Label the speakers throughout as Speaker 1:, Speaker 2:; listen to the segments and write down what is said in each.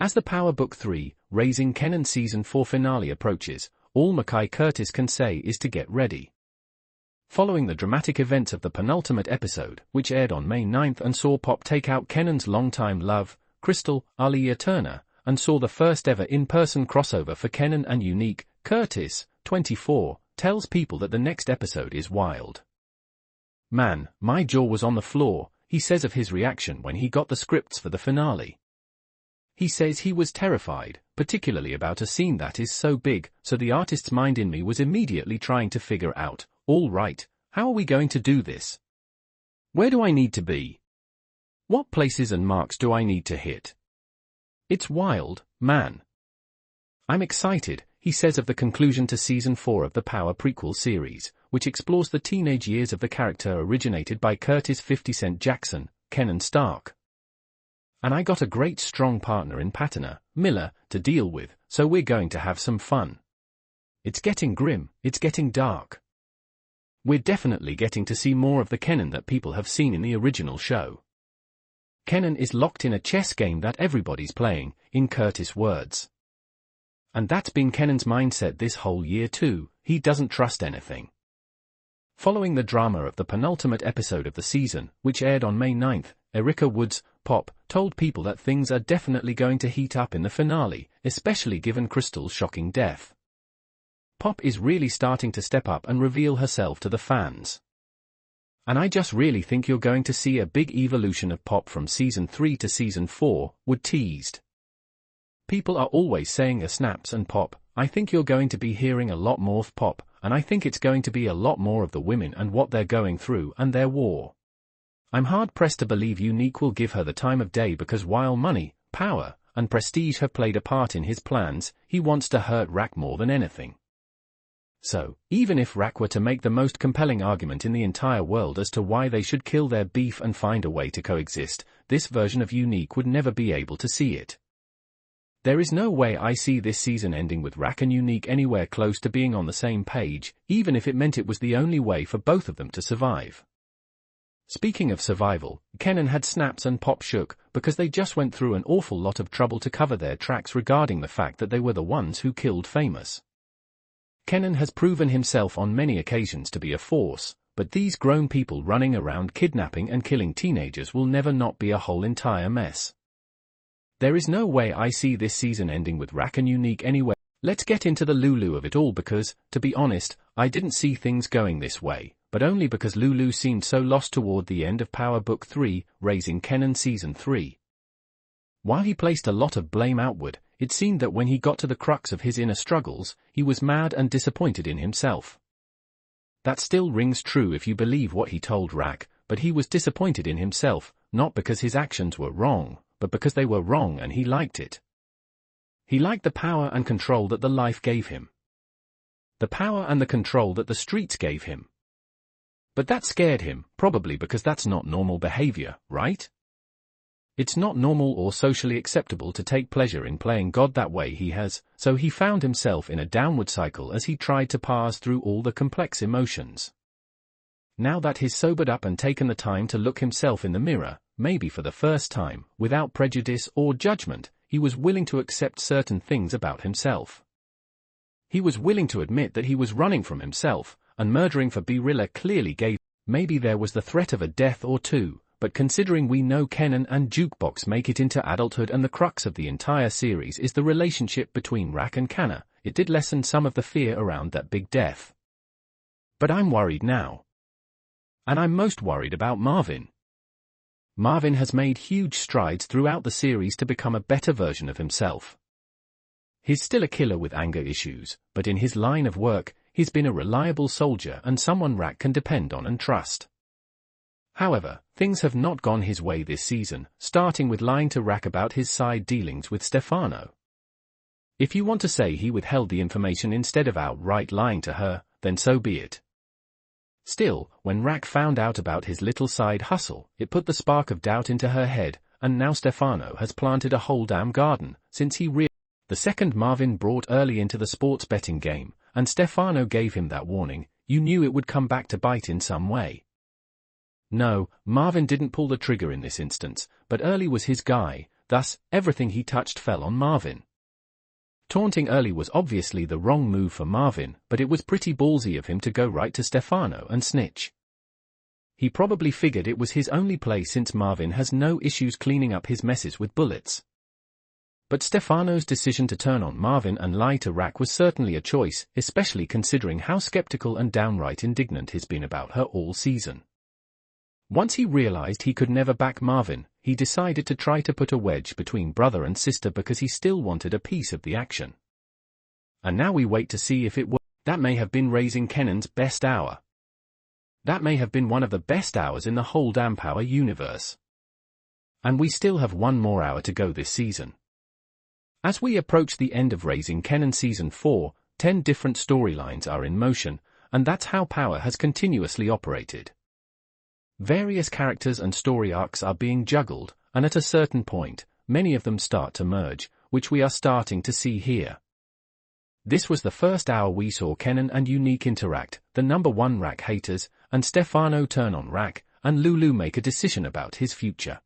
Speaker 1: As the Power Book 3, Raising Kenan Season 4 finale approaches, all Mackay Curtis can say is to get ready. Following the dramatic events of the penultimate episode, which aired on May 9th and saw Pop take out Kenan's longtime love, Crystal, Aaliyah Turner, and saw the first ever in-person crossover for Kenan and Unique, Curtis, 24, tells people that the next episode is wild. "Man, my jaw was on the floor," he says of his reaction when he got the scripts for the finale. He says he was terrified, particularly about a scene that is so big, so the artist's mind in me was immediately trying to figure out, all right, how are we going to do this? Where do I need to be? What places and marks do I need to hit? It's wild, man. I'm excited, he says of the conclusion to Season 4 of the Power prequel series, which explores the teenage years of the character originated by Curtis 50 Cent Jackson, Kenan Stark. And I got a great strong partner in Patana, Miller, to deal with, so we're going to have some fun. It's getting grim, it's getting dark. We're definitely getting to see more of the Kenan that people have seen in the original show. Kenan is locked in a chess game that everybody's playing, in Curtis' words. And that's been Kenan's mindset this whole year too, he doesn't trust anything. Following the drama of the penultimate episode of the season, which aired on May 9th, Erica Woods, Pop, told people that things are definitely going to heat up in the finale, especially given Crystal's shocking death. Pop is really starting to step up and reveal herself to the fans. And I just really think you're going to see a big evolution of Pop from Season 3 to Season 4, Wood teased. People are always saying a snaps and Pop, I think you're going to be hearing a lot more of Pop, and I think it's going to be a lot more of the women and what they're going through and their war. I'm hard-pressed to believe Unique will give her the time of day because while money, power, and prestige have played a part in his plans, he wants to hurt Rak more than anything. So, even if Rak were to make the most compelling argument in the entire world as to why they should kill their beef and find a way to coexist, this version of Unique would never be able to see it. There is no way I see this season ending with Rak and Unique anywhere close to being on the same page, even if it meant it was the only way for both of them to survive. Speaking of survival, Kenan had snaps and Pop shook, because they just went through an awful lot of trouble to cover their tracks regarding the fact that they were the ones who killed Famous. Kenan has proven himself on many occasions to be a force, but these grown people running around kidnapping and killing teenagers will never not be a whole entire mess. There is no way I see this season ending with Rak and Unique anyway. Let's get into the Lulu of it all because, to be honest, I didn't see things going this way, but only because Lulu seemed so lost toward the end of Power Book 3, Raising Kenan Season 3. While he placed a lot of blame outward, it seemed that when he got to the crux of his inner struggles, he was mad and disappointed in himself. That still rings true if you believe what he told Rak, but he was disappointed in himself, not because his actions were wrong, but because they were wrong and he liked it. He liked the power and control that the life gave him. The power and the control that the streets gave him. But that scared him, probably because that's not normal behavior, right? It's not normal or socially acceptable to take pleasure in playing God that way he has, so he found himself in a downward cycle as he tried to pass through all the complex emotions. Now that he's sobered up and taken the time to look himself in the mirror, maybe for the first time, without prejudice or judgment, he was willing to accept certain things about himself. He was willing to admit that he was running from himself, and murdering for Birilla clearly gave. Maybe there was the threat of a death or two, but considering we know Kenan and Jukebox make it into adulthood and the crux of the entire series is the relationship between Rak and Kana, it did lessen some of the fear around that big death. But I'm worried now. And I'm most worried about Marvin. Marvin has made huge strides throughout the series to become a better version of himself. He's still a killer with anger issues, but in his line of work, he's been a reliable soldier and someone Rak can depend on and trust. However, things have not gone his way this season, starting with lying to Rak about his side dealings with Stefano. If you want to say he withheld the information instead of outright lying to her, then so be it. Still, when Rak found out about his little side hustle, it put the spark of doubt into her head, and now Stefano has planted a whole damn garden, since he the second Marvin brought early into the sports betting game, and Stefano gave him that warning, you knew it would come back to bite in some way. No, Marvin didn't pull the trigger in this instance, but Early was his guy, thus, everything he touched fell on Marvin. Taunting early was obviously the wrong move for Marvin, but it was pretty ballsy of him to go right to Stefano and snitch. He probably figured it was his only play since Marvin has no issues cleaning up his messes with bullets. But Stefano's decision to turn on Marvin and lie to Rack was certainly a choice, especially considering how skeptical and downright indignant he's been about her all season. Once he realized he could never back Marvin, he decided to try to put a wedge between brother and sister because he still wanted a piece of the action. And now we wait to see if it worked. That may have been Raising Kenan's best hour. That may have been one of the best hours in the whole damn Power universe. And we still have one more hour to go this season. As we approach the end of Raising Kenan Season 4, 10 different storylines are in motion, and that's how Power has continuously operated. Various characters and story arcs are being juggled, and at a certain point, many of them start to merge, which we are starting to see here. This was the first hour we saw Kenan and Unique interact, the number one Rack haters, and Stefano turn on Rack, and Lulu make a decision about his future.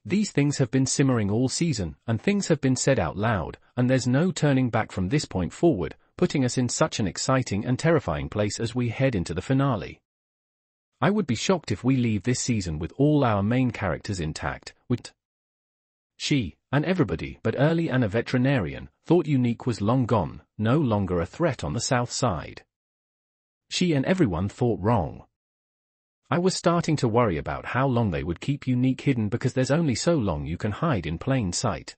Speaker 1: These things have been simmering all season, and things have been said out loud, and there's no turning back from this point forward, putting us in such an exciting and terrifying place as we head into the finale. I would be shocked if we leave this season with all our main characters intact, with she, and everybody but Early and a veterinarian, thought Unique was long gone, no longer a threat on the south side. She and everyone thought wrong. I was starting to worry about how long they would keep Unique hidden because there's only so long you can hide in plain sight.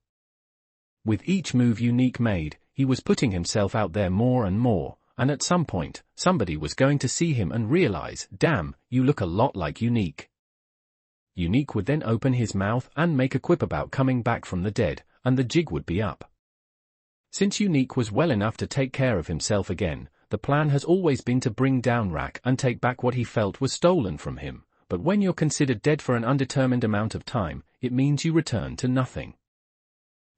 Speaker 1: With each move Unique made, he was putting himself out there more and more, and at some point, somebody was going to see him and realize, damn, you look a lot like Unique. Unique would then open his mouth and make a quip about coming back from the dead, and the jig would be up. Since Unique was well enough to take care of himself again, the plan has always been to bring down Rack and take back what he felt was stolen from him, but when you're considered dead for an undetermined amount of time, it means you return to nothing.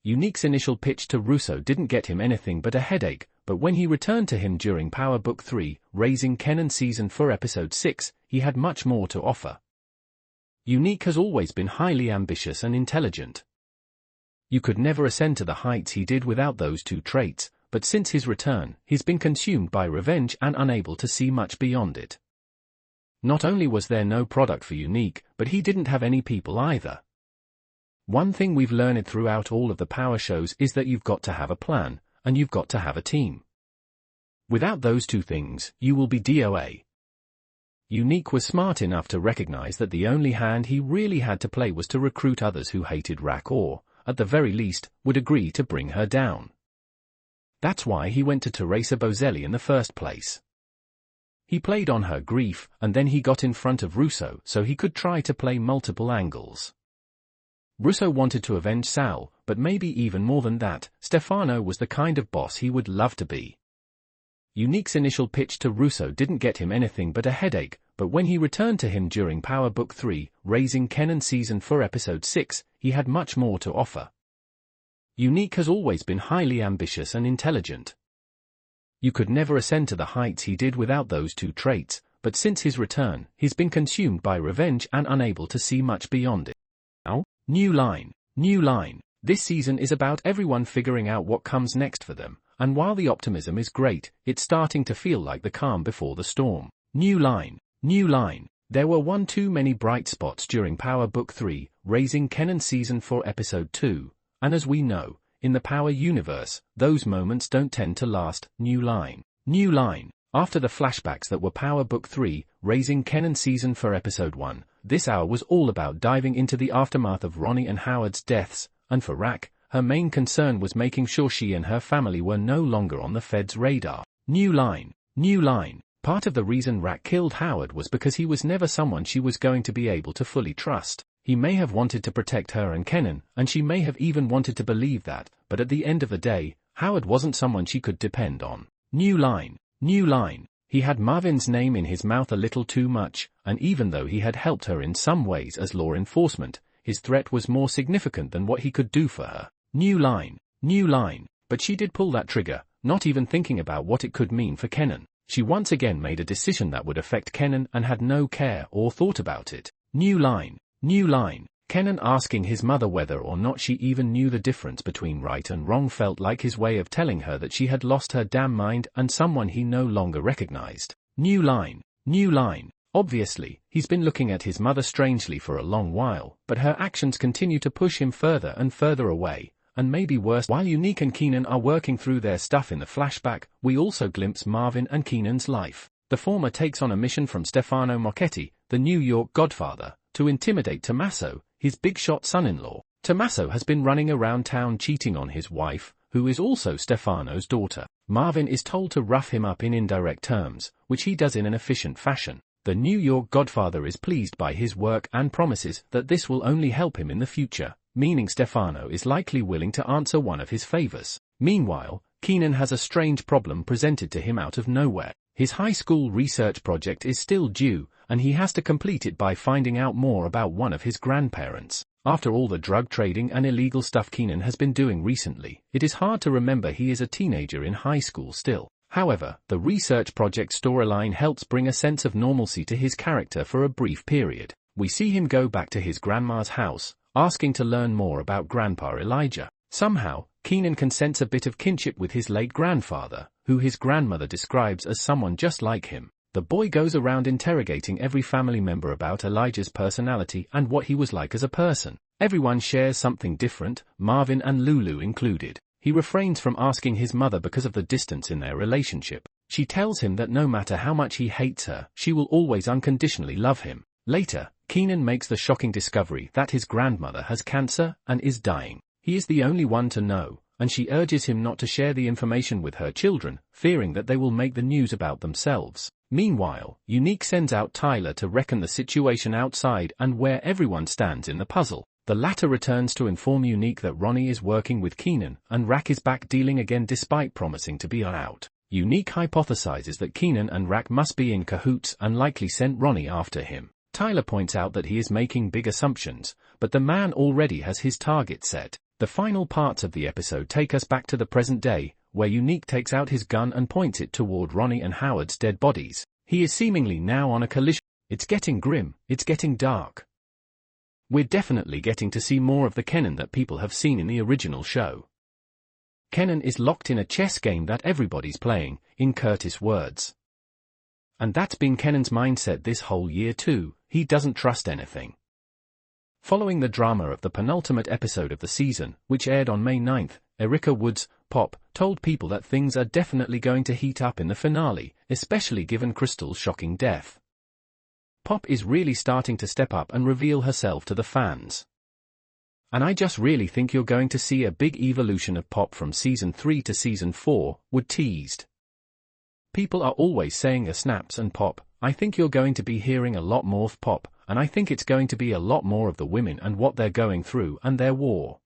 Speaker 1: Unique's initial pitch to Russo didn't get him anything but a headache, but when he returned to him during Power Book 3, Raising Kenan Season 4 Episode 6, he had much more to offer. Unique has always been highly ambitious and intelligent. You could never ascend to the heights he did without those two traits, but since his return, he's been consumed by revenge and unable to see much beyond it. Not only was there no product for Unique, but he didn't have any people either. One thing we've learned throughout all of the Power shows is that you've got to have a plan, and you've got to have a team. Without those two things, you will be DOA. Unique was smart enough to recognize that the only hand he really had to play was to recruit others who hated Rack or, at the very least, would agree to bring her down. That's why he went to Teresa Bozelli in the first place. He played on her grief, and then he got in front of Russo so he could try to play multiple angles. Russo wanted to avenge Sal, but maybe even more than that, Stefano was the kind of boss he would love to be. Unique's initial pitch to Russo didn't get him anything but a headache, but when he returned to him during Power Book 3, Raising Kenan Season 4 Episode 6, he had much more to offer. Unique has always been highly ambitious and intelligent. You could never ascend to the heights he did without those two traits, but since his return, he's been consumed by revenge and unable to see much beyond it. Now, new line. This season is about everyone figuring out what comes next for them, and while the optimism is great, it's starting to feel like the calm before the storm. New line. There were one too many bright spots during Power Book 3, Raising Kenan Season 4 Episode 2, and as we know, in the Power universe, those moments don't tend to last. New line. After the flashbacks that were Power Book 3, Raising Kenan Season 4 Episode 1, this hour was all about diving into the aftermath of Ronnie and Howard's deaths, and for Rack, her main concern was making sure she and her family were no longer on the Fed's radar. New line. Part of the reason Rack killed Howard was because he was never someone she was going to be able to fully trust. He may have wanted to protect her and Kenan, and she may have even wanted to believe that, but at the end of the day, Howard wasn't someone she could depend on. New line. He had Marvin's name in his mouth a little too much, and even though he had helped her in some ways as law enforcement, his threat was more significant than what he could do for her. New line. But she did pull that trigger, not even thinking about what it could mean for Kenan. She once again made a decision that would affect Kenan and had no care or thought about it. New line. Kenan asking his mother whether or not she even knew the difference between right and wrong felt like his way of telling her that she had lost her damn mind and someone he no longer recognized. New line. New line. Obviously, he's been looking at his mother strangely for a long while, but her actions continue to push him further and further away, and maybe worse. While Unique and Kenan are working through their stuff in the flashback, we also glimpse Marvin and Kenan's life. The former takes on a mission from Stefano Marchetti, the New York godfather, to intimidate Tommaso, his big-shot son-in-law. Tommaso has been running around town cheating on his wife, who is also Stefano's daughter. Marvin is told to rough him up in indirect terms, which he does in an efficient fashion. The New York godfather is pleased by his work and promises that this will only help him in the future, meaning Stefano is likely willing to answer one of his favors. Meanwhile, Kenan has a strange problem presented to him out of nowhere. His high school research project is still due, and he has to complete it by finding out more about one of his grandparents. After all the drug trading and illegal stuff Kenan has been doing recently, it is hard to remember he is a teenager in high school still. However, the research project storyline helps bring a sense of normalcy to his character for a brief period. We see him go back to his grandma's house, asking to learn more about Grandpa Elijah. Somehow, Kenan can sense a bit of kinship with his late grandfather, who his grandmother describes as someone just like him. The boy goes around interrogating every family member about Elijah's personality and what he was like as a person. Everyone shares something different, Marvin and Lulu included. He refrains from asking his mother because of the distance in their relationship. She tells him that no matter how much he hates her, she will always unconditionally love him. Later, Kenan makes the shocking discovery that his grandmother has cancer and is dying. He is the only one to know, and she urges him not to share the information with her children, fearing that they will make the news about themselves. Meanwhile, Unique sends out Tyler to reckon the situation outside and where everyone stands in the puzzle. The latter returns to inform Unique that Ronnie is working with Kenan, and Rack is back dealing again despite promising to be out. Unique hypothesizes that Kenan and Rack must be in cahoots and likely sent Ronnie after him. Tyler points out that he is making big assumptions, but the man already has his target set. The final parts of the episode take us back to the present day, where Unique takes out his gun and points it toward Ronnie and Howard's dead bodies. He is seemingly now on a collision. It's getting grim, it's getting dark. We're definitely getting to see more of the Kenan that people have seen in the original show. Kenan is locked in a chess game that everybody's playing, in Curtis' words. And that's been Kenan's mindset this whole year too, he doesn't trust anything. Following the drama of the penultimate episode of the season, which aired on May 9th, Erica Woods, Pop, told people that things are definitely going to heat up in the finale, especially given Crystal's shocking death. Pop is really starting to step up and reveal herself to the fans. And I just really think you're going to see a big evolution of Pop from Season 3 to Season 4, Wood teased. People are always saying a snaps and Pop, I think you're going to be hearing a lot more of Pop, and I think it's going to be a lot more of the women and what they're going through and their war.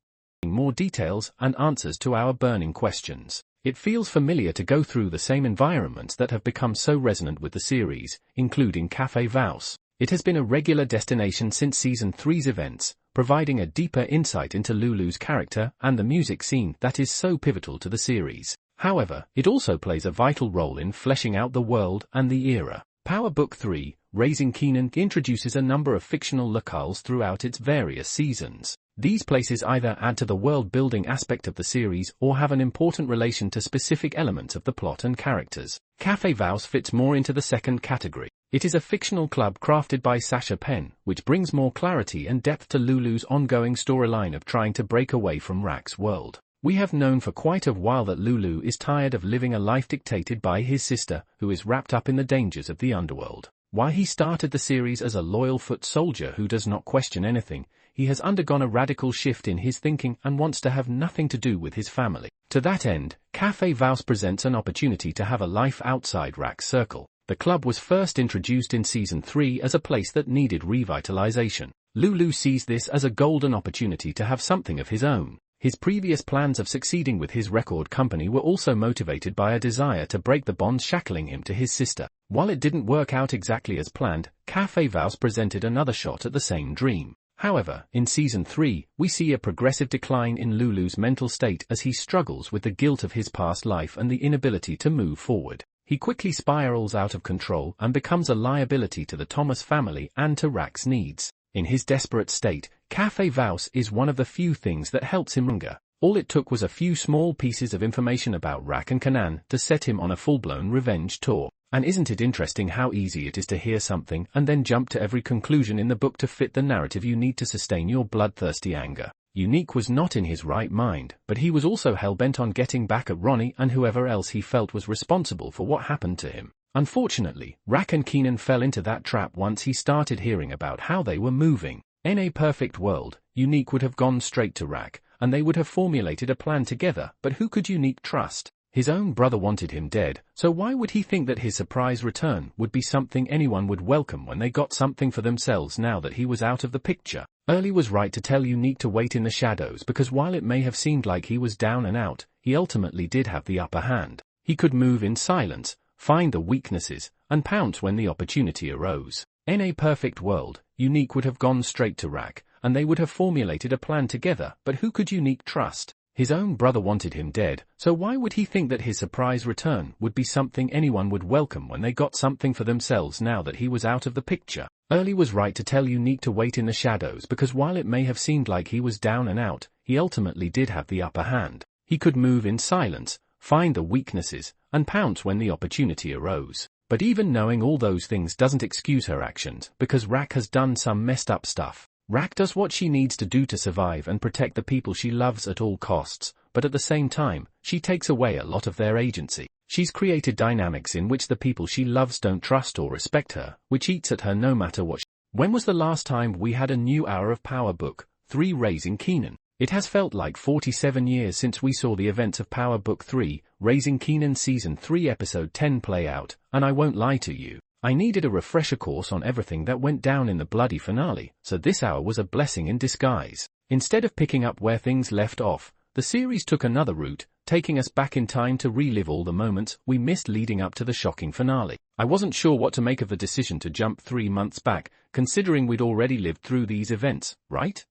Speaker 1: More details and answers to our burning questions. It feels familiar to go through the same environments that have become so resonant with the series, including Café Vause. It has been a regular destination since Season 3's events, providing a deeper insight into Lulu's character and the music scene that is so pivotal to the series. However, it also plays a vital role in fleshing out the world and the era. Power Book 3, Raising Kenan, introduces a number of fictional locales throughout its various seasons. These places either add to the world-building aspect of the series or have an important relation to specific elements of the plot and characters. Café Vause fits more into the second category. It is a fictional club crafted by Sasha Penn, which brings more clarity and depth to Lulu's ongoing storyline of trying to break away from Rack's world. We have known for quite a while that Lulu is tired of living a life dictated by his sister, who is wrapped up in the dangers of the underworld. While he started the series as a loyal foot soldier who does not question anything, he has undergone a radical shift in his thinking and wants to have nothing to do with his family. To that end, Café Vause presents an opportunity to have a life outside Rack's circle. The club was first introduced in Season 3 as a place that needed revitalization. Lulu sees this as a golden opportunity to have something of his own. His previous plans of succeeding with his record company were also motivated by a desire to break the bonds shackling him to his sister. While it didn't work out exactly as planned, Café Vause presented another shot at the same dream. However, in Season 3, we see a progressive decline in Lulu's mental state as he struggles with the guilt of his past life and the inability to move forward. He quickly spirals out of control and becomes a liability to the Thomas family and to Rack's needs. In his desperate state, Café Vaus is one of the few things that helps him hunger. All it took was a few small pieces of information about Rak and Kanan to set him on a full-blown revenge tour. And isn't it interesting how easy it is to hear something and then jump to every conclusion in the book to fit the narrative you need to sustain your bloodthirsty anger? Unique was not in his right mind, but he was also hell-bent on getting back at Ronnie and whoever else he felt was responsible for what happened to him. Unfortunately, Rak and Kenan fell into that trap once he started hearing about how they were moving. In a perfect world, Unique would have gone straight to Rak, and they would have formulated a plan together, but who could Unique trust? His own brother wanted him dead, so why would he think that his surprise return would be something anyone would welcome when they got something for themselves now that he was out of the picture? Early was right to tell Unique to wait in the shadows because while it may have seemed like he was down and out, he ultimately did have the upper hand. He could move in silence, find the weaknesses, and pounce when the opportunity arose. In a perfect world, Unique would have gone straight to Rak, and they would have formulated a plan together, but who could Unique trust? His own brother wanted him dead, so why would he think that his surprise return would be something anyone would welcome when they got something for themselves now that he was out of the picture? Early was right to tell Unique to wait in the shadows because while it may have seemed like he was down and out, he ultimately did have the upper hand. He could move in silence, find the weaknesses, and pounce when the opportunity arose. But even knowing all those things doesn't excuse her actions, because Rak has done some messed up stuff. Rak does what she needs to do to survive and protect the people she loves at all costs, but at the same time, she takes away a lot of their agency. She's created dynamics in which the people she loves don't trust or respect her, which eats at her no matter what. When was the last time we had a new hour of Power Book 3 Raising Kenan? It has felt like 47 years since we saw the events of Power Book 3, Raising Kenan Season 3 Episode 10 play out, and I won't lie to you, I needed a refresher course on everything that went down in the bloody finale, so this hour was a blessing in disguise. Instead of picking up where things left off, the series took another route, taking us back in time to relive all the moments we missed leading up to the shocking finale. I wasn't sure what to make of the decision to jump 3 months back, considering we'd already lived through these events, right?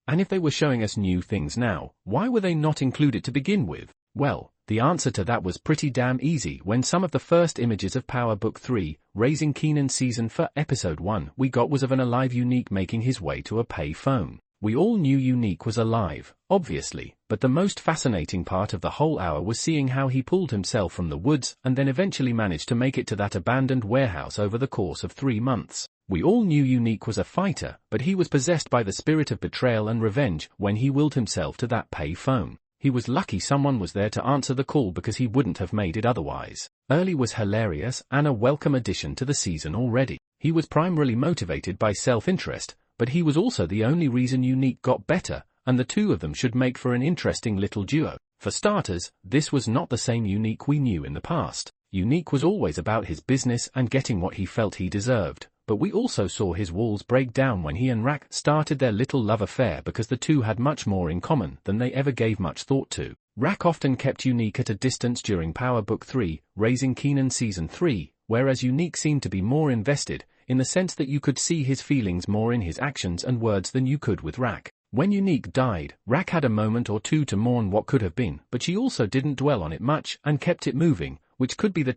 Speaker 1: And if they were showing us new things now, why were they not included to begin with? Well, the answer to that was pretty damn easy when some of the first images of Power Book 3, Raising Kenan Season 4 Episode 1 we got was of an alive Unique making his way to a pay phone. We all knew Unique was alive, obviously, but the most fascinating part of the whole hour was seeing how he pulled himself from the woods and then eventually managed to make it to that abandoned warehouse over the course of 3 months. We all knew Unique was a fighter, but he was possessed by the spirit of betrayal and revenge when he willed himself to that pay phone. He was lucky someone was there to answer the call because he wouldn't have made it otherwise. Early was hilarious and a welcome addition to the season already. He was primarily motivated by self-interest, but he was also the only reason Unique got better, and the two of them should make for an interesting little duo. For starters, this was not the same Unique we knew in the past. Unique was always about his business and getting what he felt he deserved, but we also saw his walls break down when he and Rak started their little love affair because the two had much more in common than they ever gave much thought to. Rak often kept Unique at a distance during Power Book 3, Raising Kenan Season 3, whereas Unique seemed to be more invested, in the sense that you could see his feelings more in his actions and words than you could with Rak. When Unique died, Rak had a moment or two to mourn what could have been, but she also didn't dwell on it much and kept it moving, which could be the